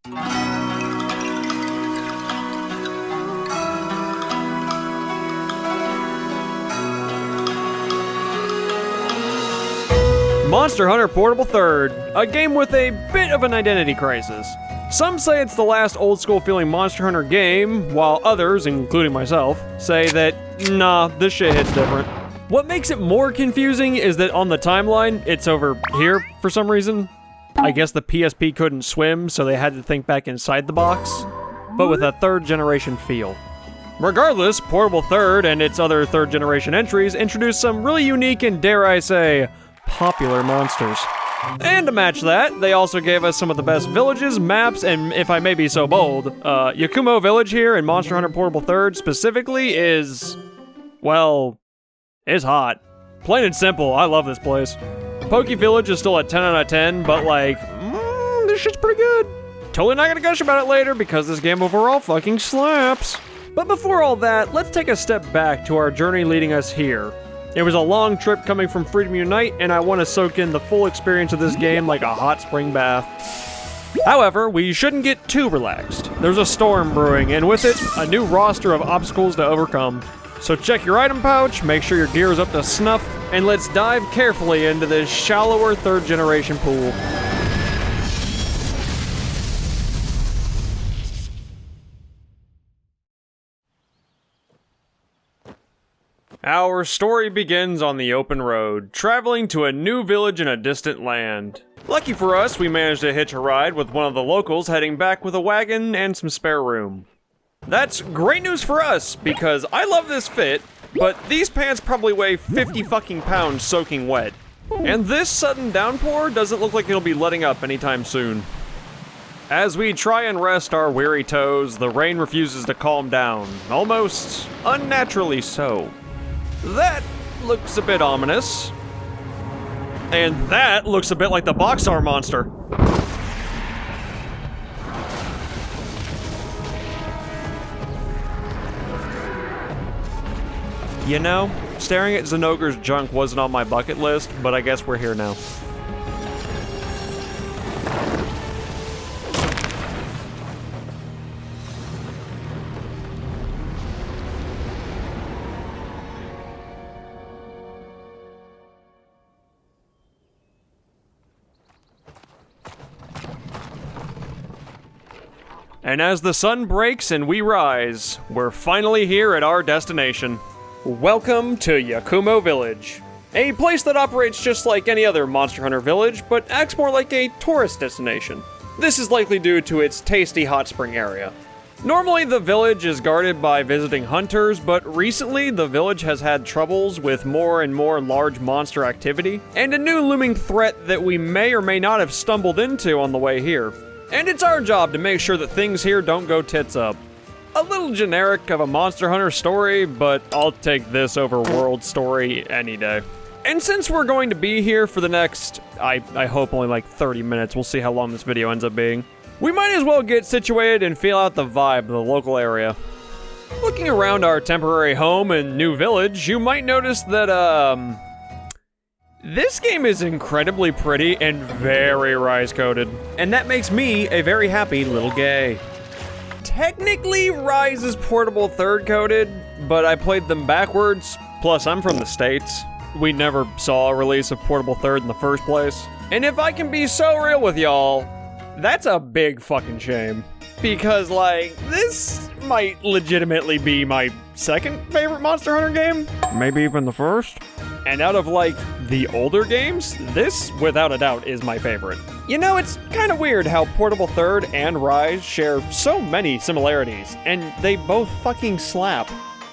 Monster Hunter Portable 3rd, a game with a bit of an identity crisis. Some say it's the last old-school feeling Monster Hunter game, while others, including myself, say that, nah, this shit hits different. What makes it more confusing is that on the timeline, it's over here for some reason. I guess the PSP couldn't swim, so they had to think back inside the box, but with a third-generation feel. Regardless, Portable 3rd and its other third-generation entries introduced some really unique and, dare I say, popular monsters. And to match that, they also gave us some of the best villages, maps, and if I may be so bold, Yakumo Village here in Monster Hunter Portable 3rd specifically is, well, is hot. Plain and simple, I love this place. Poke Village is still a 10 out of 10, but like, this shit's pretty good. Totally not gonna gush about it later because this game overall fucking slaps. But before all that, let's take a step back to our journey leading us here. It was a long trip coming from Freedom Unite, and I want to soak in the full experience of this game like a hot spring bath. However, we shouldn't get too relaxed. There's a storm brewing, and with it, a new roster of obstacles to overcome. So check your item pouch, make sure your gear is up to snuff, and let's dive carefully into this shallower third-generation pool. Our story begins on the open road, traveling to a new village in a distant land. Lucky for us, we managed to hitch a ride with one of the locals heading back with a wagon and some spare room. That's great news for us, because I love this fit, but these pants probably weigh 50 fucking pounds soaking wet. And this sudden downpour doesn't look like it'll be letting up anytime soon. As we try and rest our weary toes, the rain refuses to calm down, almost unnaturally so. That looks a bit ominous. And that looks a bit like the Boxar monster. You know, staring at Zinogre's junk wasn't on my bucket list, but I guess we're here now. And as the sun breaks and we rise, we're finally here at our destination. Welcome to Yakumo Village. A place that operates just like any other Monster Hunter village, but acts more like a tourist destination. This is likely due to its tasty hot spring area. Normally the village is guarded by visiting hunters, but recently the village has had troubles with more and more large monster activity, and a new looming threat that we may or may not have stumbled into on the way here. And it's our job to make sure that things here don't go tits up. A little generic of a Monster Hunter story, but I'll take this over World Story any day. And since we're going to be here for the next, I hope only like 30 minutes, we'll see how long this video ends up being, we might as well get situated and feel out the vibe of the local area. Looking around our temporary home and new village, you might notice that, this game is incredibly pretty and very Rise-coded. And that makes me a very happy little gay. Technically, Rise is Portable 3rd coded, but I played them backwards, plus I'm from the States. We never saw a release of Portable 3rd in the first place. And if I can be so real with y'all, that's a big fucking shame. Because, like, this might legitimately be my second favorite Monster Hunter game. Maybe even the first. And out of, like, the older games, this, without a doubt, is my favorite. You know, it's kind of weird how Portable 3rd and Rise share so many similarities, and they both fucking slap.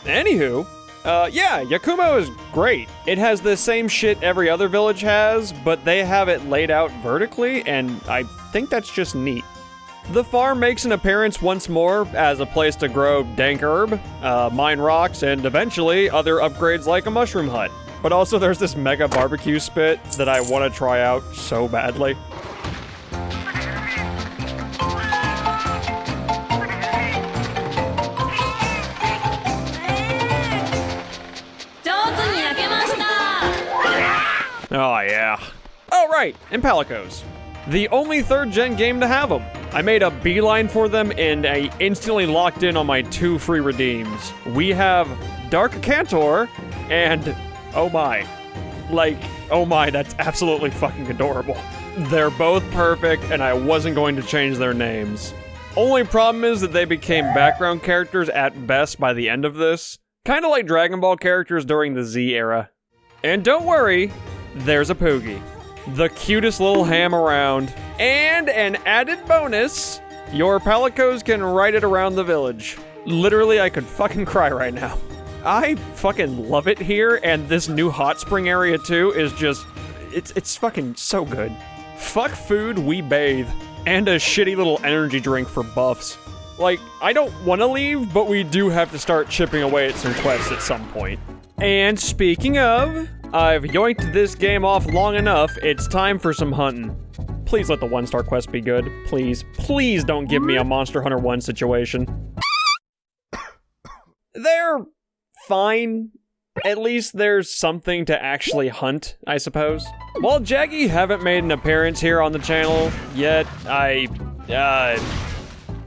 Anywho, yeah, Yakumo is great. It has the same shit every other village has, but they have it laid out vertically, and I think that's just neat. The farm makes an appearance once more as a place to grow dank herb, mine rocks, and eventually other upgrades like a mushroom hut. But also there's this mega barbecue spit that I want to try out so badly. Oh yeah. Oh right, and Palicos. The only 3rd gen game to have them. I made a beeline for them and I instantly locked in on my 2 free redeems. We have Dark Cantor and oh my. Like, oh my, that's absolutely fucking adorable. They're both perfect and I wasn't going to change their names. Only problem is that they became background characters at best by the end of this. Kinda like Dragon Ball characters during the Z era. And don't worry, there's a Poogie. The cutest little ham around. And an added bonus, your Palicos can ride it around the village. Literally, I could fucking cry right now. I fucking love it here, and this new hot spring area too is just, it's fucking so good. Fuck food, we bathe. And a shitty little energy drink for buffs. Like, I don't want to leave, but we do have to start chipping away at some quests at some point. And speaking of, I've yoinked this game off long enough, it's time for some hunting. Please let the 1-star quest be good. Please, please don't give me a Monster Hunter 1 situation. They're fine. At least there's something to actually hunt, I suppose. While Jaggy haven't made an appearance here on the channel yet,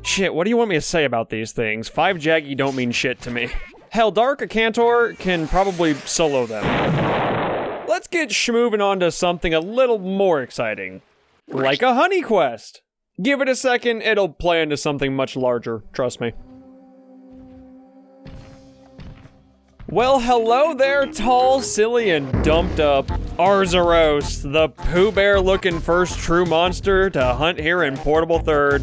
shit, what do you want me to say about these things? 5 Jaggy don't mean shit to me. Hell, Dark Cantor can probably solo them. Let's get schmoving on to something a little more exciting. Like a honey quest. Give it a second, it'll play into something much larger, trust me. Well, hello there, tall, silly, and dumped up Arzuros, the Pooh Bear looking first true monster to hunt here in Portable Third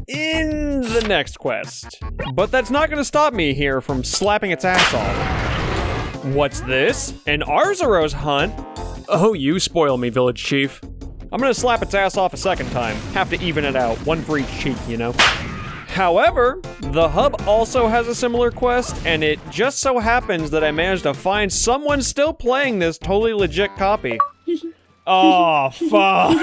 in the next quest. But that's not gonna stop me here from slapping its ass off. What's this? An Arzuros hunt? Oh, you spoil me, village chief. I'm gonna slap its ass off a second time. Have to even it out, one for each cheek, you know? However, the hub also has a similar quest, and it just so happens that I managed to find someone still playing this totally legit copy. Oh, fuck.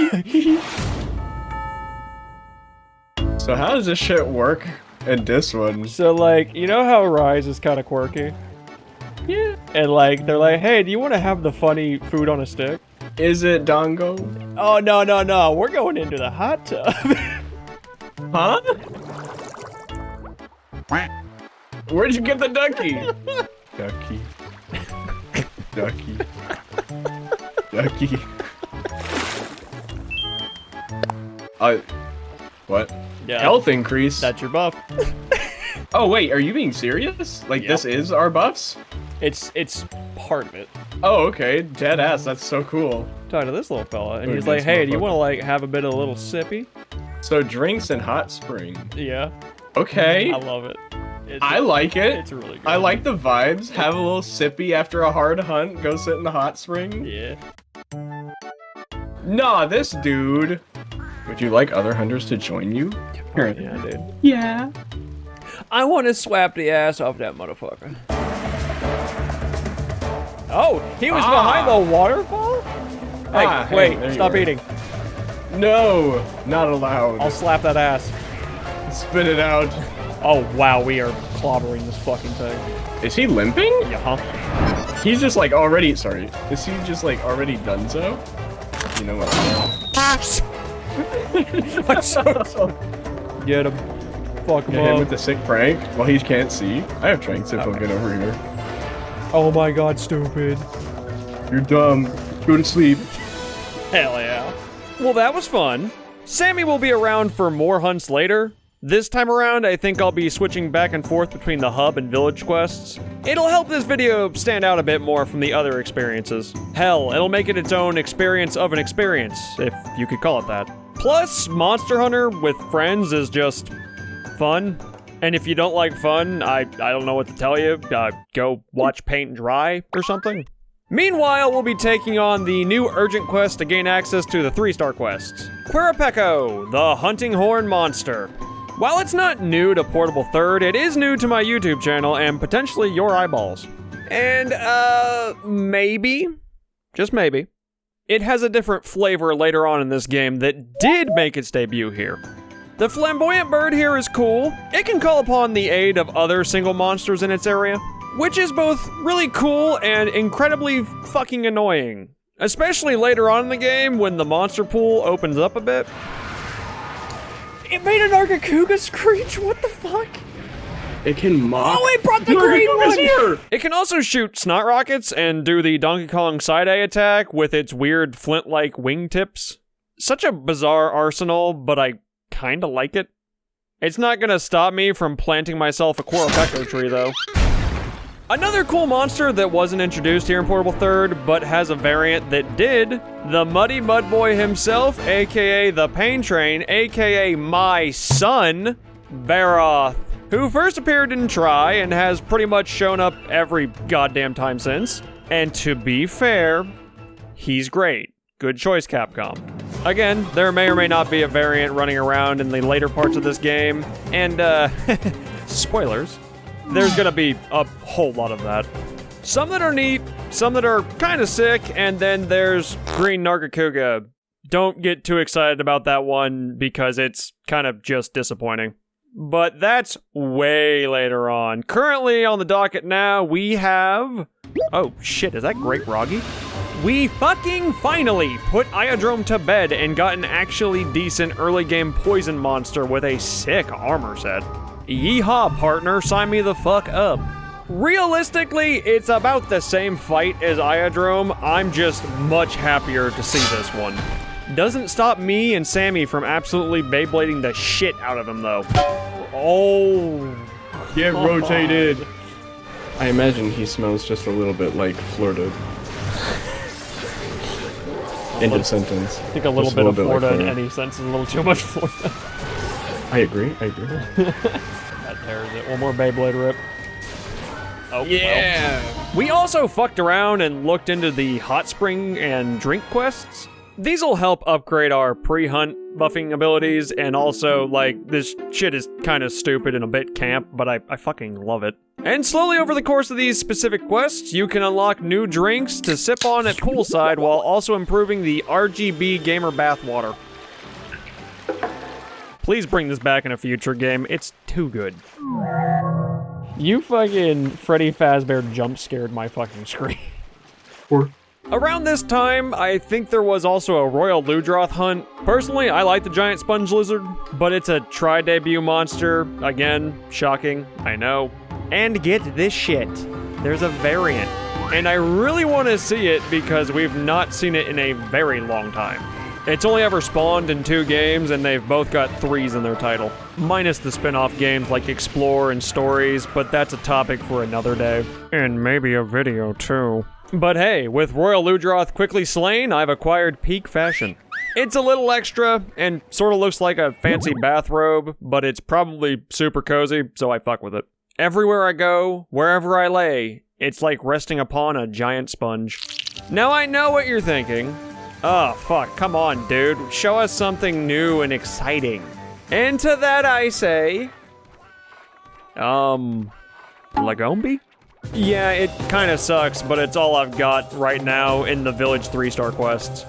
So how does this shit work in this one? So, like, you know how Rise is kind of quirky? Yeah. And, like, they're like, hey, do you want to have the funny food on a stick? Is it Dongo? Oh, no, no, no. We're going into the hot tub. Huh? Where'd you get the ducky? Ducky. Ducky. Ducky. What? Yeah. Health increase? That's your buff. Oh wait, are you being serious? Like, Yep. This is our buffs? It's part of it. Oh, okay. Dead ass, that's so cool. Talk to this little fella, and Oh, he's like, this hey, do you motherfucker. want to, like, have a bit of a little sippy? So drinks and hot spring. Yeah. Okay. I love it. I like it. It's really good. I like the vibes. Have a little sippy after a hard hunt. Go sit in the hot spring. Yeah. Nah, this dude. Would you like other hunters to join you? Here. Yeah, dude. Yeah. I want to swap the ass off that motherfucker. Oh, he was behind the waterfall? Hey, Hey, wait, there you stop are. eating. No, not allowed. I'll slap that ass. Spit it out. Oh, wow, we are clobbering this fucking thing. Is he limping? Yeah, huh? He's just like already, sorry. Is he just like already done so? You know what? I'm so sorry. Get him. Fuck him Hit him up. with the sick prank while he can't see. I have tranks if he'll get over here. Oh my god, stupid. You're dumb. Go to sleep. Hell yeah. Well, that was fun. Sammie will be around for more hunts later. This time around, I think I'll be switching back and forth between the hub and village quests. It'll help this video stand out a bit more from the other experiences. Hell, it'll make it its own experience of an experience, if you could call it that. Plus, Monster Hunter with friends is just fun. And if you don't like fun, I don't know what to tell you. Go watch paint dry or something. Meanwhile, we'll be taking on the new urgent quest to gain access to the 3-star quests. Quirapeko, the hunting horn monster. While it's not new to Portable Third, it is new to my YouTube channel and potentially your eyeballs. And, maybe, just maybe, it has a different flavor later on in this game that did make its debut here. The flamboyant bird here is cool. It can call upon the aid of other single monsters in its area, which is both really cool and incredibly fucking annoying. Especially later on in the game when the monster pool opens up a bit. It made a Nargacuga screech? What the fuck? It can mock. Oh, it brought the green one! Here. It can also shoot snot rockets and do the Donkey Kong side-A attack with its weird flint-like wingtips. Such a bizarre arsenal, but I kinda like it. It's not gonna stop me from planting myself a Quoropeco tree, though. Another cool monster that wasn't introduced here in Portable Third, but has a variant that did, the Muddy Mud Boy himself, aka the Pain Train, aka my son, Baroth, who first appeared in Try and has pretty much shown up every goddamn time since. And to be fair, he's great. Good choice, Capcom. Again, there may or may not be a variant running around in the later parts of this game, and spoilers, there's gonna be a whole lot of that. Some that are neat, some that are kinda sick, and then there's Green Nargacuga. Don't get too excited about that one because it's kind of just disappointing. But that's way later on. Currently on the docket now, we have... Oh shit, is that Great Roggy? We fucking finally put Iodrome to bed and got an actually decent early game poison monster with a sick armor set. Yeehaw, partner, sign me the fuck up. Realistically, it's about the same fight as Iodrome. I'm just much happier to see this one. Doesn't stop me and Sammie from absolutely Beyblading the shit out of him, though. Oh. Get rotated. I imagine he smells just a little bit like Florida. End of sentence. I think a little bit of Florida in any sense is a little too much Florida. I agree. That tears it. One more Beyblade rip. Oh, yeah. Well. We also fucked around and looked into the hot spring and drink quests. These will help upgrade our pre-hunt buffing abilities, and also, like, this shit is kind of stupid and a bit camp, but I fucking love it. And slowly over the course of these specific quests, you can unlock new drinks to sip on at poolside while also improving the RGB gamer bathwater. Please bring this back in a future game. It's too good. You fucking Freddy Fazbear jump scared my fucking screen. Around this time, I think there was also a Royal Ludroth hunt. Personally, I like the giant sponge lizard, but it's a try-debut monster. Again, shocking, I know. And get this shit, there's a variant. And I really want to see it because we've not seen it in a very long time. It's only ever spawned in 2 games, and they've both got 3s in their title. Minus the spin-off games like Explore and Stories, but that's a topic for another day. And maybe a video, too. But hey, with Royal Ludroth quickly slain, I've acquired peak fashion. It's a little extra, and sort of looks like a fancy bathrobe, but it's probably super cozy, so I fuck with it. Everywhere I go, wherever I lay, it's like resting upon a giant sponge. Now I know what you're thinking. Oh, fuck, come on, dude. Show us something new and exciting. And to that I say... Lagombi? Yeah, it kinda sucks, but it's all I've got right now in the Village 3-star quests.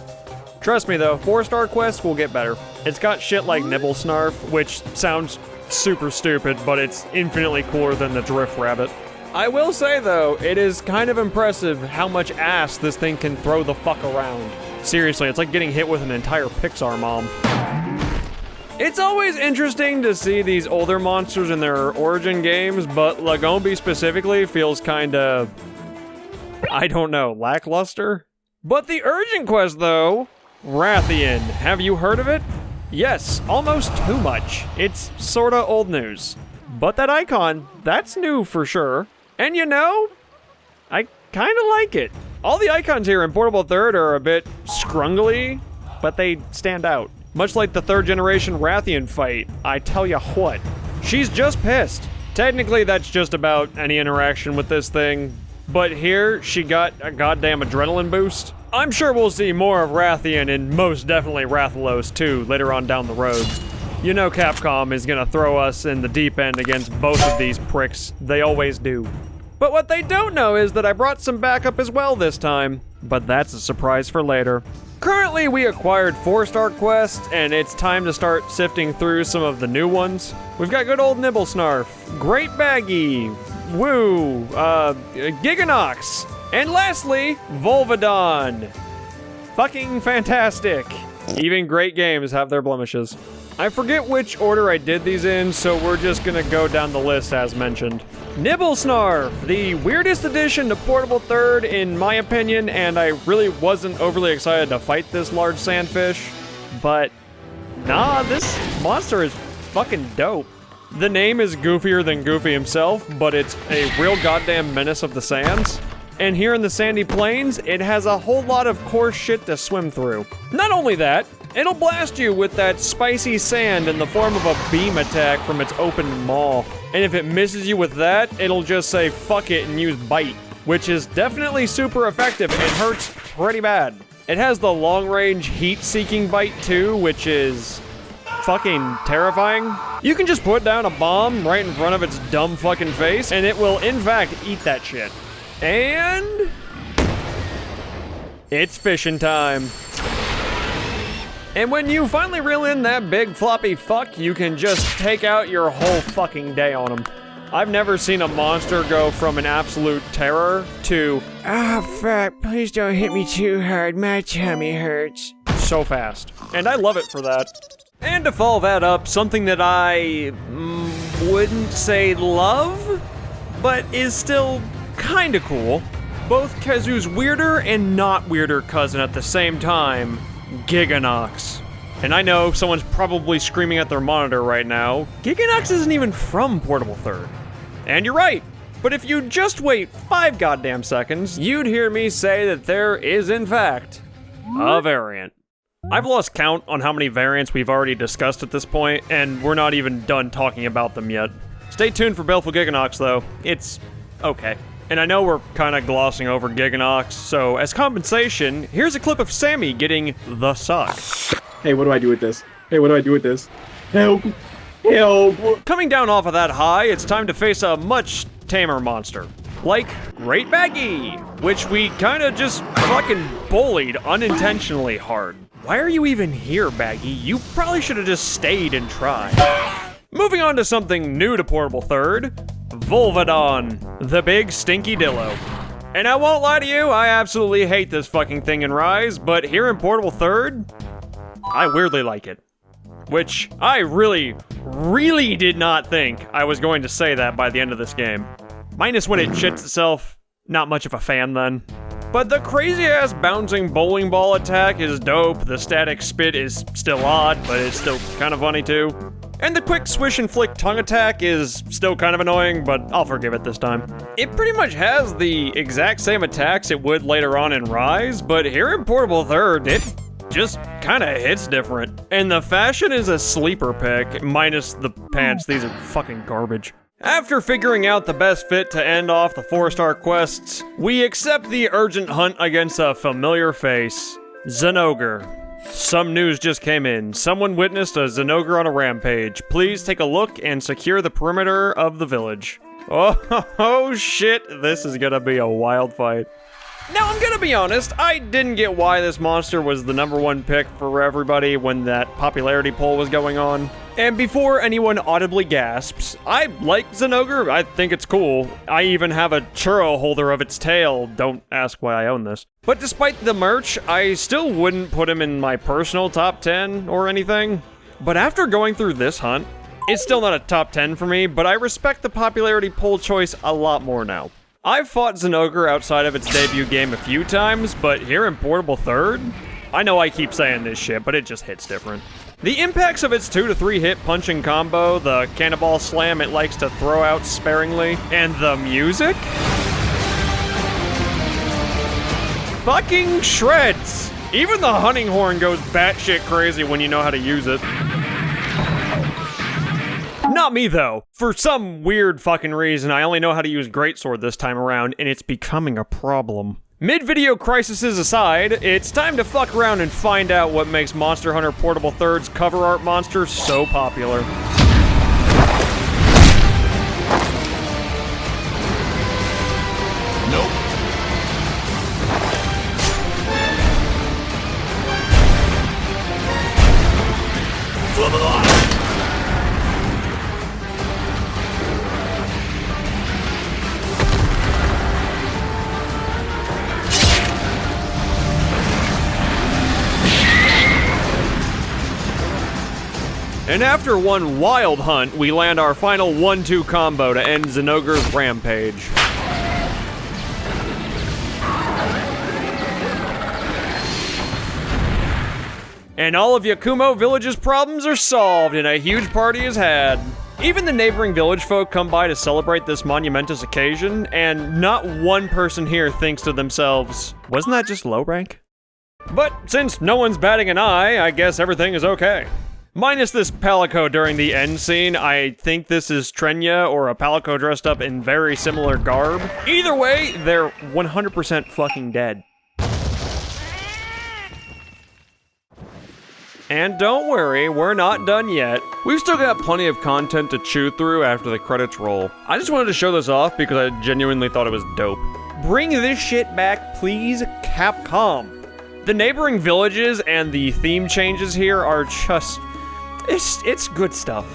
Trust me though, 4-star quests will get better. It's got shit like Nibble Snarf, which sounds super stupid, but it's infinitely cooler than the Drift Rabbit. I will say though, it is kind of impressive how much ass this thing can throw the fuck around. Seriously, it's like getting hit with an entire Pixar mom. It's always interesting to see these older monsters in their origin games, but Lagombi specifically feels kinda... I don't know, lackluster? But the urgent quest though, Rathian, have you heard of it? Yes, almost too much. It's sorta old news. But that icon, that's new for sure. And you know, I kinda like it. All the icons here in Portable Third are a bit scrungly, but they stand out. Much like the 3rd generation Rathian fight, I tell ya what, she's just pissed. Technically, that's just about any interaction with this thing, but here, she got a goddamn adrenaline boost. I'm sure we'll see more of Rathian and most definitely Rathalos too later on down the road. You know Capcom is gonna throw us in the deep end against both of these pricks. They always do. But what they don't know is that I brought some backup as well this time. But that's a surprise for later. Currently, we acquired 4-star quests, and it's time to start sifting through some of the new ones. We've got good old Nibble Snarf, Great Baggy, Woo, Giganox, and lastly, Volvidon. Fucking fantastic. Even great games have their blemishes. I forget which order I did these in, so we're just gonna go down the list as mentioned. Nibblesnarf, the weirdest addition to Portable Third in my opinion, and I really wasn't overly excited to fight this large sandfish, but nah, this monster is fucking dope. The name is goofier than Goofy himself, but it's a real goddamn menace of the sands. And here in the sandy plains, it has a whole lot of coarse shit to swim through. Not only that, it'll blast you with that spicy sand in the form of a beam attack from its open maw. And if it misses you with that, it'll just say fuck it and use bite, which is definitely super effective and hurts pretty bad. It has the long-range heat-seeking bite too, which is fucking terrifying. You can just put down a bomb right in front of its dumb fucking face, and it will in fact eat that shit. And it's fishing time. And when you finally reel in that big floppy fuck, you can just take out your whole fucking day on them. I've never seen a monster go from an absolute terror to, ah, fuck, please don't hit me too hard, my tummy hurts, so fast. And I love it for that. And to follow that up, something that I wouldn't say love, but is still kinda cool. Both Kazu's weirder and not weirder cousin at the same time, Giganox. And I know someone's probably screaming at their monitor right now, Giganox isn't even from Portable Third. And you're right, but if you just wait 5 goddamn seconds, you'd hear me say that there is in fact a variant. I've lost count on how many variants we've already discussed at this point, and we're not even done talking about them yet. Stay tuned for Baleful Giganox though, it's okay. And I know we're kinda glossing over Giganox, so as compensation, here's a clip of Sammie getting the suck. Hey, what do I do with this? Hey, what do I do with this? Help! Help! Coming down off of that high, it's time to face a much tamer monster. Like Great Baggy, which we kinda just fucking bullied unintentionally hard. Why are you even here, Baggy? You probably should have just stayed and tried. Moving on to something new to Portable Third, Volvodon, the big stinky dillo. And I won't lie to you, I absolutely hate this fucking thing in Rise, but here in Portable Third, I weirdly like it. Which I really did not think I was going to say that by the end of this game. Minus when it shits itself, not much of a fan then. But the crazy-ass bouncing bowling ball attack is dope, the static spit is still odd, but it's still kind of funny too. And the quick swish and flick tongue attack is still kind of annoying, but I'll forgive it this time. It pretty much has the exact same attacks it would later on in Rise, but here in Portable Third, it just kind of hits different. And the fashion is a sleeper pick, minus the pants, these are fucking garbage. After figuring out the best fit to end off the 4-star quests, we accept the urgent hunt against a familiar face, Zinogre. Some news just came in. Someone witnessed a Zinogre on a rampage. Please take a look and secure the perimeter of the village. Oh shit, this is gonna be a wild fight. Now, I'm gonna be honest, I didn't get why this monster was the #1 pick for everybody when that popularity poll was going on. And before anyone audibly gasps, I like Zinogre, I think it's cool. I even have a churro holder of its tail, don't ask why I own this. But despite the merch, I still wouldn't put him in my personal top 10 or anything. But after going through this hunt, it's still not a top 10 for me, but I respect the popularity poll choice a lot more now. I've fought Zinogre outside of its debut game a few times, but here in Portable Third, I know I keep saying this shit, but it just hits different. The impacts of its 2 to 3 hit punching combo, the cannonball slam it likes to throw out sparingly, and the music? Fucking shreds! Even the hunting horn goes batshit crazy when you know how to use it. Not me though. For some weird fucking reason, I only know how to use Greatsword this time around, and it's becoming a problem. Mid-video crises aside, it's time to fuck around and find out what makes Monster Hunter Portable Third's cover art monster so popular. Nope. Flip it on! And after one wild hunt, we land our final 1-2 combo to end Zinogre's rampage. And all of Yakumo Village's problems are solved and a huge party is had. Even the neighboring village folk come by to celebrate this monumentous occasion, and not one person here thinks to themselves, wasn't that just low rank? But since no one's batting an eye, I guess everything is okay. Minus this Palico during the end scene, I think this is Trenya or a Palico dressed up in very similar garb. Either way, they're 100% fucking dead. And don't worry, we're not done yet. We've still got plenty of content to chew through after the credits roll. I just wanted to show this off because I genuinely thought it was dope. Bring this shit back, please, Capcom. The neighboring villages and the theme changes here are just... It's good stuff.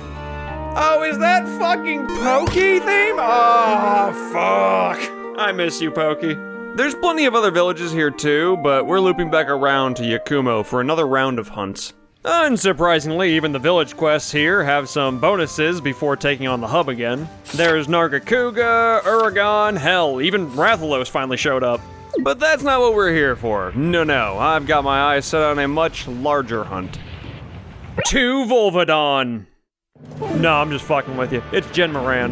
Oh, is that fucking Pokey theme? Oh, fuck. I miss you, Pokey. There's plenty of other villages here too, but we're looping back around to Yakumo for another round of hunts. Unsurprisingly, even the village quests here have some bonuses before taking on the hub again. There's Nargacuga, Uragan, hell, even Rathalos finally showed up. But that's not what we're here for. No, I've got my eyes set on a much larger hunt. To Volvodon! No, I'm just fucking with you. It's Gen Moran.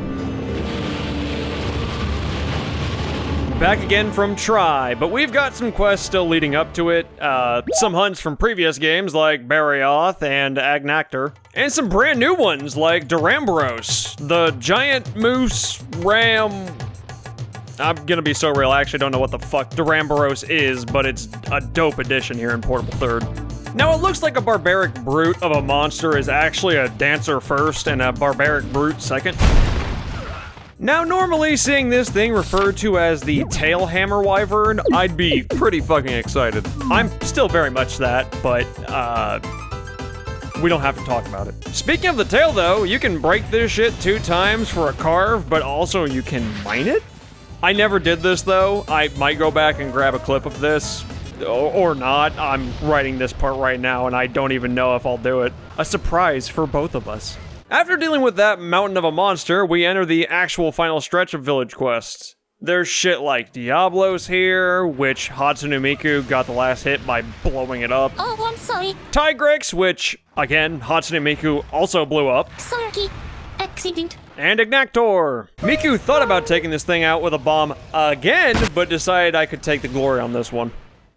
Back again from Try, but we've got some quests still leading up to it, some hunts from previous games like Barioth and Agnactor, and some brand new ones like Duramboros, the giant moose ram... I'm gonna be so real, I actually don't know what the fuck Duramboros is, but it's a dope addition here in Portable Third. Now it looks like a barbaric brute of a monster is actually a dancer first and a barbaric brute second. Now, normally seeing this thing referred to as the Tailhammer Wyvern, I'd be pretty fucking excited. I'm still very much that, but, we don't have to talk about it. Speaking of the tail, though, you can break this shit 2 times for a carve, but also you can mine it? I never did this, though. I might go back and grab a clip of this, or not. I'm writing this part right now, and I don't even know if I'll do it. A surprise for both of us. After dealing with that mountain of a monster, we enter the actual final stretch of village quests. There's shit like Diablos here, which Hatsune Miku got the last hit by blowing it up. Oh, I'm sorry. Tigrex, which, again, Hatsune Miku also blew up. Sorry. Accident. And Agnactor. Miku thought about taking this thing out with a bomb again, but decided I could take the glory on this one.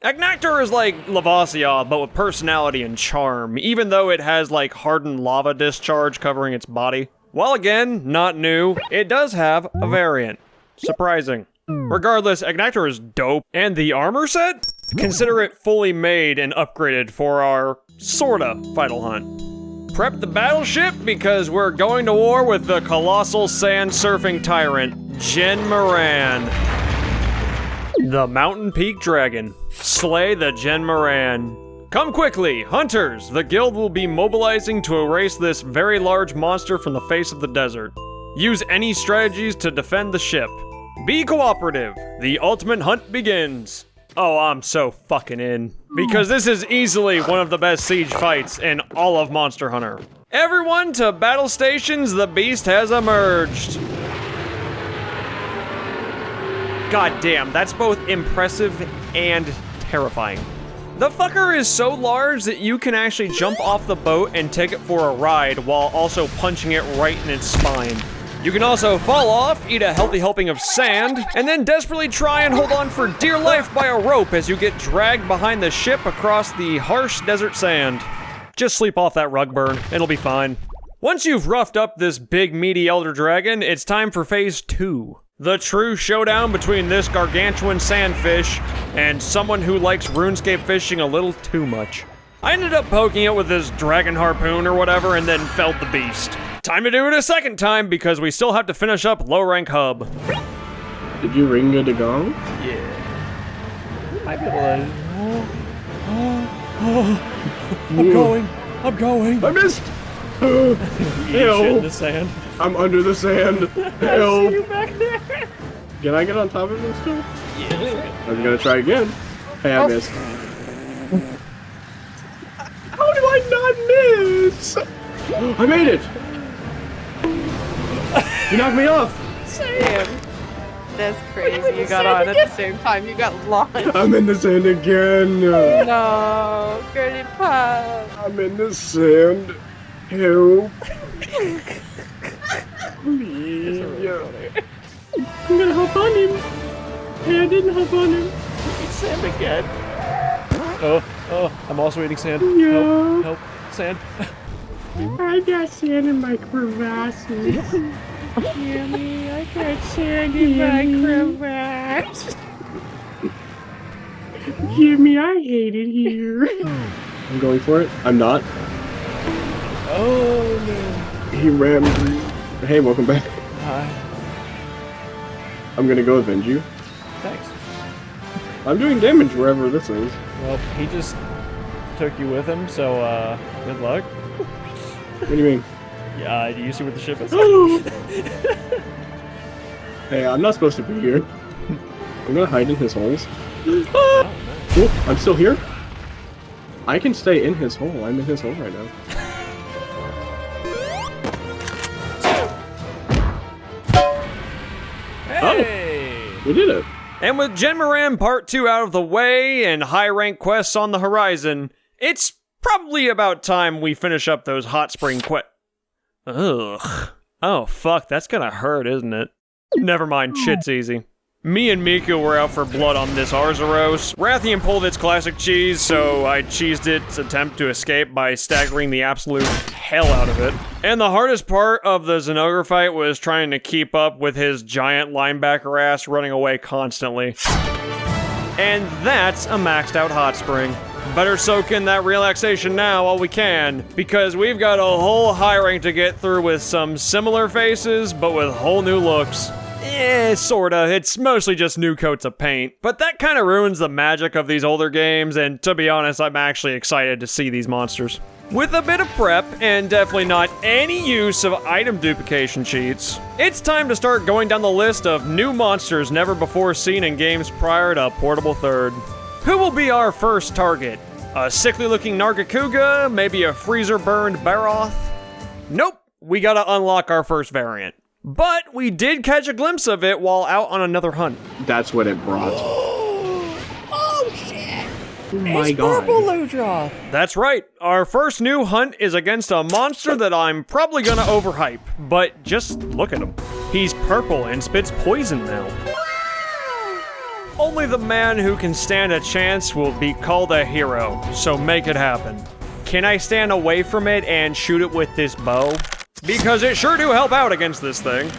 Agnactor is like Lavasioth, but with personality and charm, even though it has like hardened lava discharge covering its body. While again, not new, it does have a variant. Surprising. Regardless, Agnactor is dope. And the armor set? Consider it fully made and upgraded for our sorta final hunt. Prep the battleship because we're going to war with the colossal sand surfing tyrant, Gen Moran. The Mountain Peak Dragon. Slay the Gen Moran. Come quickly, hunters! The guild will be mobilizing to erase this very large monster from the face of the desert. Use any strategies to defend the ship. Be cooperative. The ultimate hunt begins. Oh, I'm so fucking in. Because this is easily one of the best siege fights in all of Monster Hunter. Everyone to battle stations, the beast has emerged. God damn, that's both impressive and terrifying. The fucker is so large that you can actually jump off the boat and take it for a ride while also punching it right in its spine. You can also fall off, eat a healthy helping of sand, and then desperately try and hold on for dear life by a rope as you get dragged behind the ship across the harsh desert sand. Just sleep off that rug burn, it'll be fine. Once you've roughed up this big meaty elder dragon, it's time for phase 2. The true showdown between this gargantuan sandfish and someone who likes RuneScape fishing a little too much. I ended up poking it with this dragon harpoon or whatever and then felled the beast. Time to do it a second time because we still have to finish up low rank hub. Did you ring the gong? Yeah. I feel I'm going. I missed! Shit in the sand. I'm under the sand. Help! You back there. Can I get on top of this too? Yeah. I'm gonna try again. Hey, I missed. How do I not miss? I made it! You knocked me off! Damn. That's crazy. You got on at the same time. You got launched. I'm in the sand again! No, Gertie Pop. I'm in the sand. Help. Please. I'm gonna hop on him. Hey, I didn't hop on him. Eat sand again. Oh, I'm also eating sand. Yeah. Help, sand. I got sand in my crevasses. Yummy, I got sand in my crevasse. Jimmy, I hate it here. I'm going for it. I'm not. Oh no. He ran me. Hey, welcome back. Hi. I'm gonna go avenge you. Thanks. I'm doing damage wherever this is. Well, he just took you with him, so good luck. What do you mean? Yeah, do you see what the ship is? Hey, I'm not supposed to be here. I'm gonna hide in his holes. Oh, nice. Oh, I'm still here? I can stay in his hole. I'm in his hole right now. Hey! We did it. And with Gen Moran Part 2 out of the way and high rank quests on the horizon, it's probably about time we finish up those hot spring Ugh. Oh fuck, that's gonna hurt, isn't it? Never mind, shit's easy. Me and Miku were out for blood on this Arzuros. Rathian pulled its classic cheese, so I cheesed its attempt to escape by staggering the absolute hell out of it. And the hardest part of the Zenogre fight was trying to keep up with his giant linebacker ass running away constantly. And that's a maxed out hot spring. Better soak in that relaxation now while we can, because we've got a whole high rank to get through with some similar faces, but with whole new looks. Sorta. It's mostly just new coats of paint. But that kind of ruins the magic of these older games, and to be honest, I'm actually excited to see these monsters. With a bit of prep, and definitely not any use of item duplication cheats, it's time to start going down the list of new monsters never before seen in games prior to Portable Third. Who will be our first target? A sickly-looking Nargacuga? Maybe a freezer-burned Baroth? Nope, we gotta unlock our first variant. But we did catch a glimpse of it while out on another hunt. That's what it brought. Oh shit! Oh my It's god. purple Ludroth. That's right, our first new hunt is against a monster that I'm probably gonna overhype, but just look at him. He's purple and spits poison now. Only the man who can stand a chance will be called a hero, so make it happen. Can I stand away from it and shoot it with this bow? Because it sure do help out against this thing.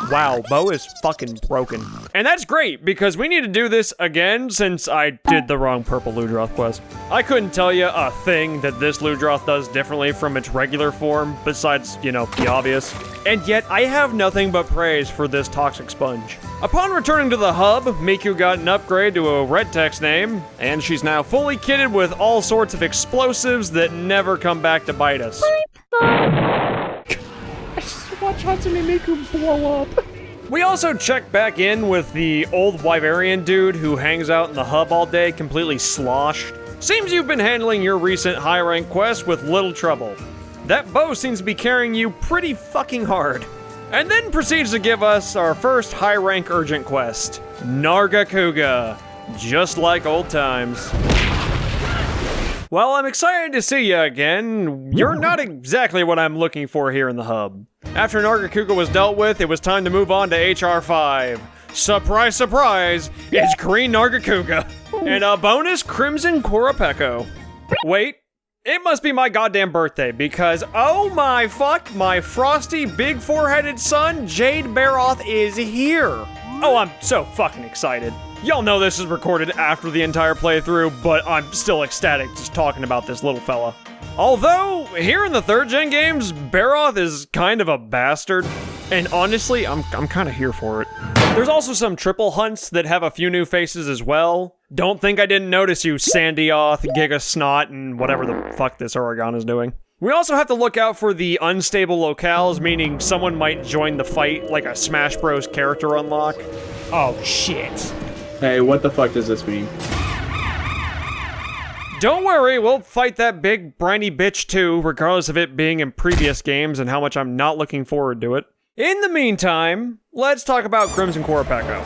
Wow, bow is fucking broken. And that's great, because we need to do this again since I did the wrong purple Ludroth quest. I couldn't tell you a thing that this Ludroth does differently from its regular form, besides, you know, the obvious. And yet, I have nothing but praise for this toxic sponge. Upon returning to the hub, Miku got an upgrade to a red text name, and she's now fully kitted with all sorts of explosives that never come back to bite us. Watch Hatsune Miku blow up. We also checked back in with the old Wyverian dude who hangs out in the hub all day completely sloshed. Seems you've been handling your recent high rank quest with little trouble. That bow seems to be carrying you pretty fucking hard. And then proceeds to give us our first high rank urgent quest, Nargacuga, just like old times. Well, I'm excited to see you again. You're not exactly what I'm looking for here in the hub. After Nargacuga was dealt with, it was time to move on to HR5. Surprise, surprise, it's Green Nargacuga. And a bonus Crimson Korapeko. Wait, it must be my goddamn birthday because, oh my fuck, my frosty big four-headed son, Jade Baroth, is here. Oh, I'm so fucking excited. Y'all know this is recorded after the entire playthrough, but I'm still ecstatic just talking about this little fella. Although, here in the 3rd gen games, Baroth is kind of a bastard, and honestly, I'm kind of here for it. There's also some triple hunts that have a few new faces as well. Don't think I didn't notice you, Sandioth, Giga Snot, and whatever the fuck this Oregon is doing. We also have to look out for the unstable locales, meaning someone might join the fight like a Smash Bros character unlock. Oh shit. Hey, what the fuck does this mean? Don't worry, we'll fight that big briny bitch too, regardless of it being in previous games and how much I'm not looking forward to it. In the meantime, let's talk about Crimson Coropaco.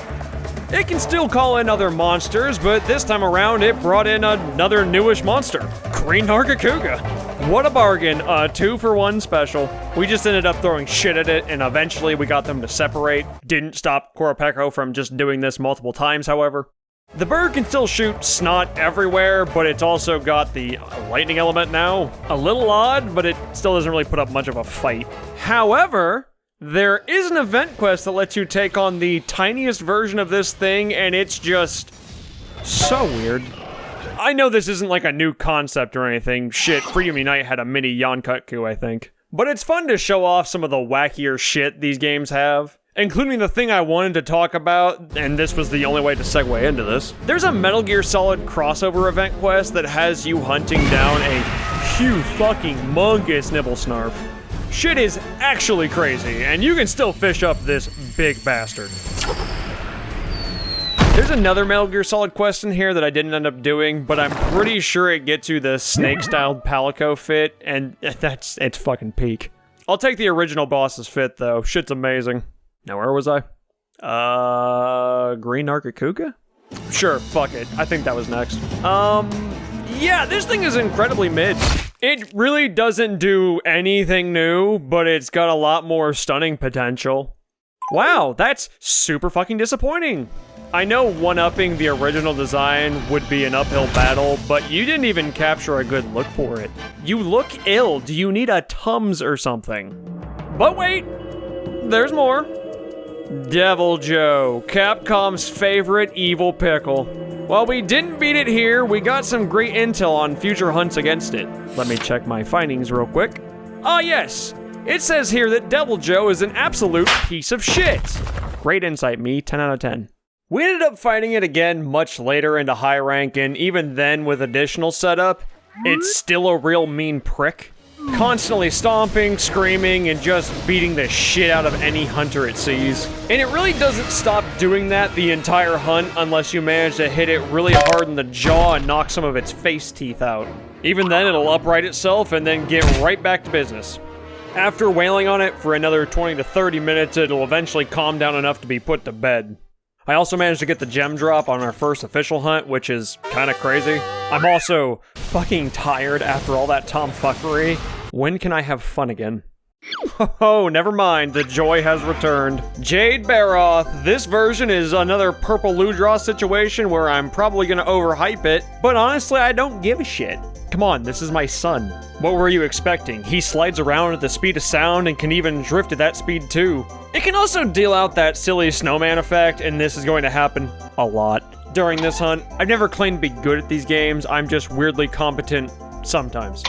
It can still call in other monsters, but this time around it brought in another newish monster, Green Nargacuga. What a bargain, a 2-for-1 special. We just ended up throwing shit at it, and eventually we got them to separate. Didn't stop Coropaco from just doing this multiple times, however. The bird can still shoot snot everywhere, but it's also got the lightning element now. A little odd, but it still doesn't really put up much of a fight. However, there is an event quest that lets you take on the tiniest version of this thing, and it's just so weird. I know this isn't like a new concept or anything. Shit, Freedom Unite had a mini Yonkutku, I think. But it's fun to show off some of the wackier shit these games have. Including the thing I wanted to talk about, and this was the only way to segue into this. There's a Metal Gear Solid crossover event quest that has you hunting down a huge fucking mongous Nibblesnarf. Shit is actually crazy, and you can still fish up this big bastard. There's another Metal Gear Solid quest in here that I didn't end up doing, but I'm pretty sure it gets you the snake-styled Palico fit, and it's fucking peak. I'll take the original boss's fit, though. Shit's amazing. Now, where was I? Green Nargacuga? Sure, fuck it. I think that was next. Yeah, this thing is incredibly mid. It really doesn't do anything new, but it's got a lot more stunning potential. Wow, that's super fucking disappointing. I know one-upping the original design would be an uphill battle, but you didn't even capture a good look for it. You look ill. Do you need a Tums or something? But wait, there's more. Devil Joe, Capcom's favorite evil pickle. While we didn't beat it here, we got some great intel on future hunts against it. Let me check my findings real quick. Ah yes, it says here that Devil Joe is an absolute piece of shit. Great insight, me, 10 out of 10. We ended up fighting it again much later into high rank, and even then with additional setup, it's still a real mean prick. Constantly stomping, screaming, and just beating the shit out of any hunter it sees. And it really doesn't stop doing that the entire hunt unless you manage to hit it really hard in the jaw and knock some of its face teeth out. Even then, it'll upright itself and then get right back to business. After wailing on it for another 20 to 30 minutes, it'll eventually calm down enough to be put to bed. I also managed to get the gem drop on our first official hunt, which is kind of crazy. I'm also fucking tired after all that tomfuckery. When can I have fun again? Oh, never mind, the joy has returned. Jade Baroth. This version is another purple Ludroth situation where I'm probably gonna overhype it, but honestly, I don't give a shit. Come on, this is my son. What were you expecting? He slides around at the speed of sound and can even drift at that speed too. It can also deal out that silly snowman effect, and this is going to happen a lot during this hunt. I've never claimed to be good at these games, I'm just weirdly competent sometimes.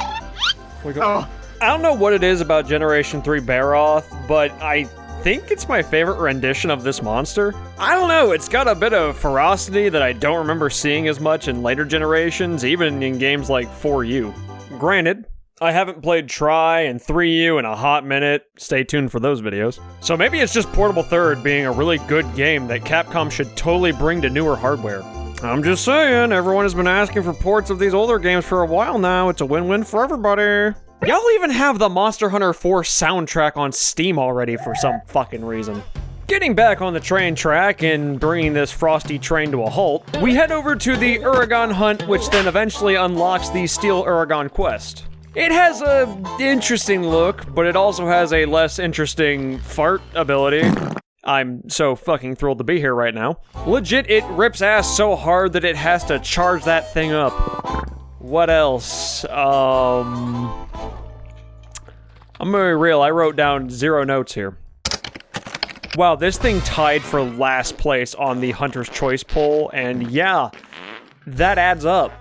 I don't know what it is about Generation 3 Baroth, but I think it's my favorite rendition of this monster. I don't know, it's got a bit of ferocity that I don't remember seeing as much in later generations, even in games like 4U. Granted, I haven't played Tri and 3U in a hot minute. Stay tuned for those videos. So maybe it's just Portable Third being a really good game that Capcom should totally bring to newer hardware. I'm just saying, everyone has been asking for ports of these older games for a while now. It's a win-win for everybody. Y'all even have the Monster Hunter 4 soundtrack on Steam already for some fucking reason. Getting back on the train track and bringing this frosty train to a halt, we head over to the Uragan hunt, which then eventually unlocks the Steel Uragan quest. It has a interesting look, but it also has a less interesting fart ability. I'm so fucking thrilled to be here right now. Legit, it rips ass so hard that it has to charge that thing up. What else? I'm gonna be real, I wrote down 0 notes here. Wow, this thing tied for last place on the Hunter's Choice poll, and yeah, that adds up.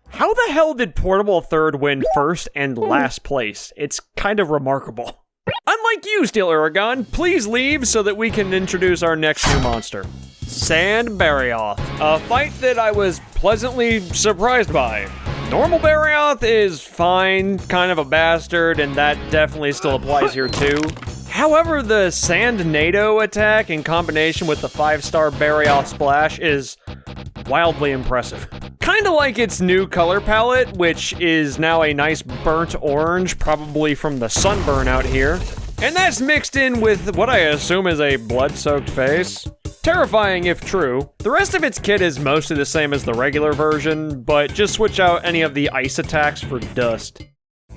How the hell did Portable Third win first and last place? It's kind of remarkable. Unlike you, Steel Uragan, please leave so that we can introduce our next new monster. Sand Barioth, a fight that I was pleasantly surprised by. Normal Barioth is fine, kind of a bastard, and that definitely still applies here too. However, the Sand NATO attack in combination with the 5-star Barioth splash is wildly impressive. Kinda like its new color palette, which is now a nice burnt orange, probably from the sunburn out here. And that's mixed in with what I assume is a blood-soaked face. Terrifying if true. The rest of its kit is mostly the same as the regular version, but just switch out any of the ice attacks for dust.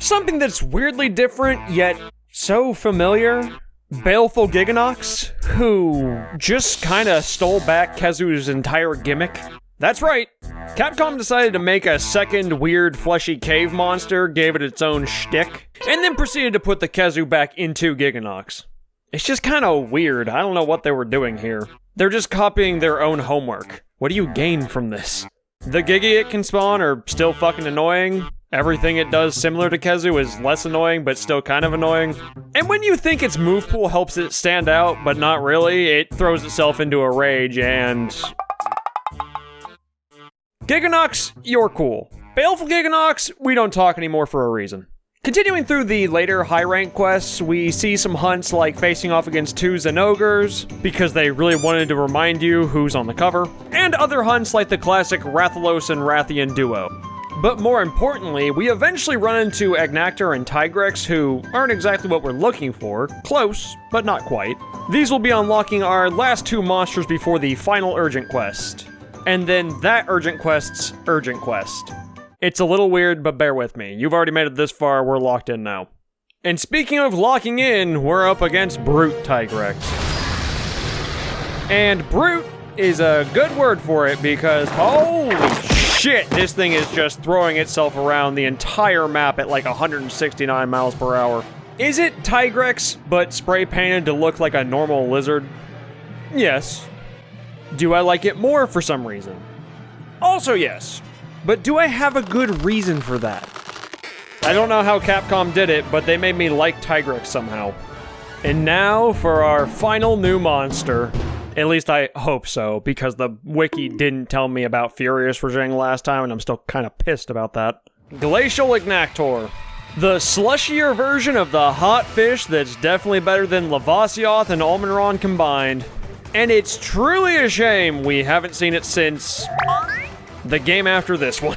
Something that's weirdly different, yet so familiar. Baleful Giganox, who just kinda stole back Kezu's entire gimmick. That's right, Capcom decided to make a second weird fleshy cave monster, gave it its own shtick, and then proceeded to put the Kezu back into Giganox. It's just kinda weird, I don't know what they were doing here. They're just copying their own homework. What do you gain from this? The Gigi it can spawn are still fucking annoying. Everything it does similar to Kezu is less annoying, but still kind of annoying. And when you think its move pool helps it stand out, but not really, it throws itself into a rage and... Giganox, you're cool. Baleful Giganox, we don't talk anymore for a reason. Continuing through the later high-rank quests, we see some hunts like facing off against two Zenogres, because they really wanted to remind you who's on the cover, and other hunts like the classic Rathalos and Rathian duo. But more importantly, we eventually run into Agnactor and Tigrex, who aren't exactly what we're looking for. Close, but not quite. These will be unlocking our last two monsters before the final urgent quest. And then that urgent quest's urgent quest. It's a little weird, but bear with me. You've already made it this far, we're locked in now. And speaking of locking in, we're up against Brute Tigrex. And Brute is a good word for it because holy shit, this thing is just throwing itself around the entire map at like 169 miles per hour. Is it Tigrex, but spray painted to look like a normal lizard? Yes. Do I like it more for some reason? Also yes. But do I have a good reason for that? I don't know how Capcom did it, but they made me like Tigrex somehow. And now for our final new monster. At least I hope so, because the wiki didn't tell me about Furious Rajang last time, and I'm still kind of pissed about that. Glacial Agnactor. The slushier version of the hot fish that's definitely better than Lavasioth and Almenron combined. And it's truly a shame we haven't seen it since the game after this one.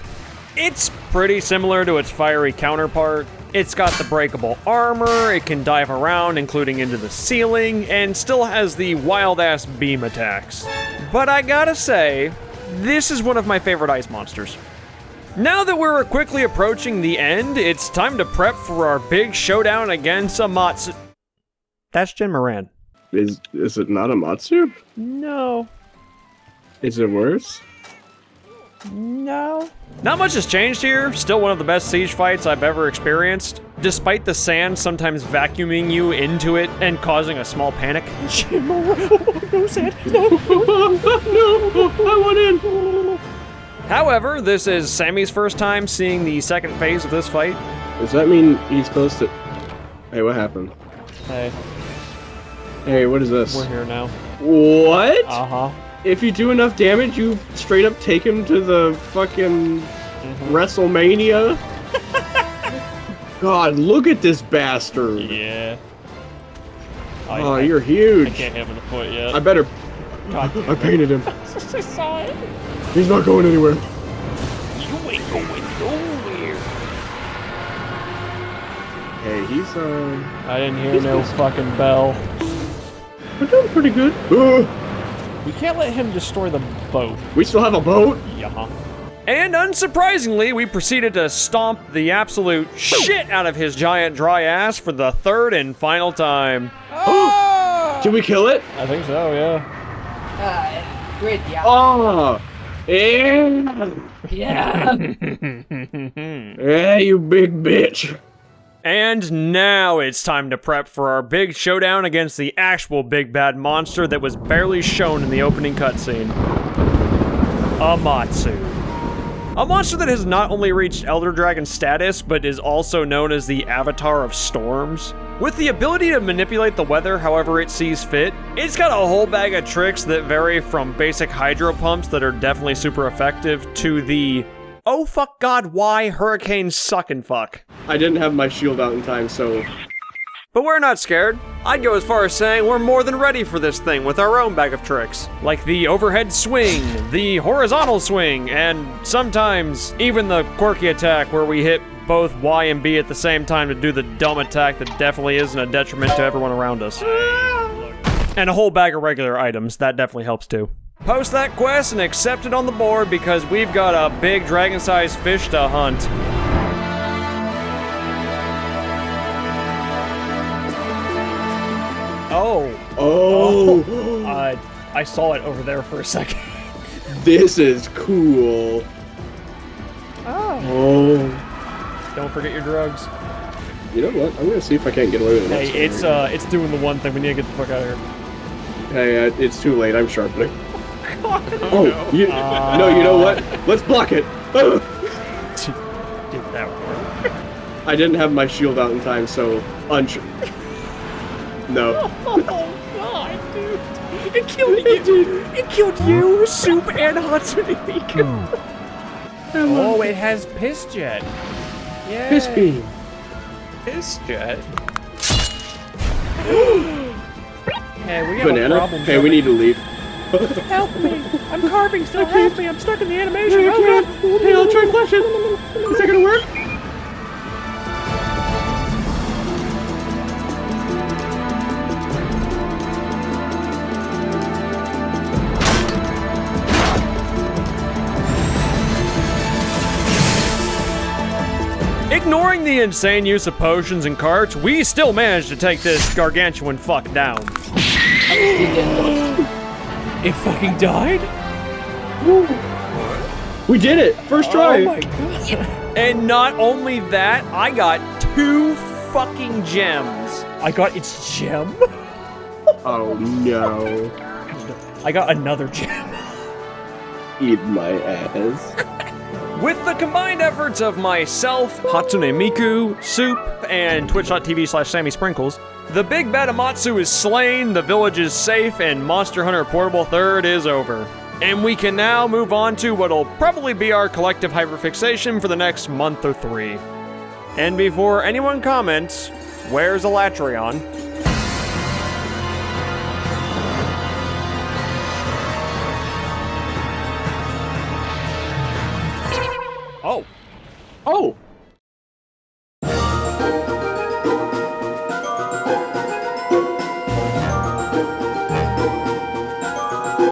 It's pretty similar to its fiery counterpart. It's got the breakable armor, it can dive around, including into the ceiling, and still has the wild-ass beam attacks. But I gotta say, this is one of my favorite ice monsters. Now that we're quickly approaching the end, it's time to prep for our big showdown against Amatsu. That's Jin Moran. Is it not Amatsu? No. Is it worse? No. Not much has changed here. Still one of the best siege fights I've ever experienced. Despite the sand sometimes vacuuming you into it and causing a small panic. No sand. No. No, I want in. However, this is Sammie's first time seeing the second phase of this fight. Does that mean he's close to... Hey, what happened? Hey, Hey, what is this? we're here now. What? Uh-huh. If you do enough damage, you straight up take him to the fucking WrestleMania? God, look at this bastard. Yeah. Oh, you're huge. I can't hit him in the foot yet. I better... God. I painted him. I saw it. He's not going anywhere. You ain't going nowhere. Hey, he's, I didn't hear no fucking bell. we're doing pretty good. We can't let him destroy the boat. We still have a boat? Yeah. And unsurprisingly, we proceeded to stomp the absolute shit out of his giant dry ass for the third and final time. Did we kill it? I think so, yeah. Great, yeah. Oh! Yeah! Yeah. Yeah, you big bitch. And now it's time to prep for our big showdown against the actual big bad monster that was barely shown in the opening cutscene. Amatsu. A monster that has not only reached Elder Dragon status, but is also known as the Avatar of Storms. With the ability to manipulate the weather however it sees fit, it's got a whole bag of tricks that vary from basic hydro pumps that are definitely super effective to the oh fuck god why hurricanes suck and fuck. I didn't have my shield out in time, so... But we're not scared. I'd go as far as saying we're more than ready for this thing with our own bag of tricks. Like the overhead swing, the horizontal swing, and sometimes even the quirky attack where we hit both Y and B at the same time to do the dumb attack that definitely isn't a detriment to everyone around us. And a whole bag of regular items, that definitely helps too. Post that quest and accept it on the board because we've got a big dragon-sized fish to hunt. I saw it over there for a second. This is cool. Oh. Don't forget your drugs. You know what? I'm gonna see if I can't get away with it. Hey, it's doing the one thing. We need to get the fuck out of here. Hey, it's too late. I'm sharpening. God. Oh, no, you know what? Let's block it. Did that work? I didn't have my shield out in time, so No. Oh God, dude! It killed you. It killed you, Soup, and Hatsune Miku. Oh, it has Piss Jet. Yeah. Piss beam. Piss Jet. Hey, we have a Banana. problem. Hey, we need to leave. Help me! I'm carving still. Help me! I'm stuck in the animation. Hey, Oh, God. hey, I'll try flashing. Is that gonna work? Ignoring the insane use of potions and carts, we still managed to take this gargantuan fuck down. It fucking died? We did it! First try! Oh my God. And not only that, I got 2 fucking gems. I got its gem? Oh no. I got another gem. Eat my ass. With the combined efforts of myself, Hatsune Miku, Soup, and twitch.tv/Sammie Sprinkles, the big bad Amatsu is slain, the village is safe, and Monster Hunter Portable 3rd is over. And we can now move on to what'll probably be our collective hyperfixation for the next month or 3. And before anyone comments, where's Elatrion?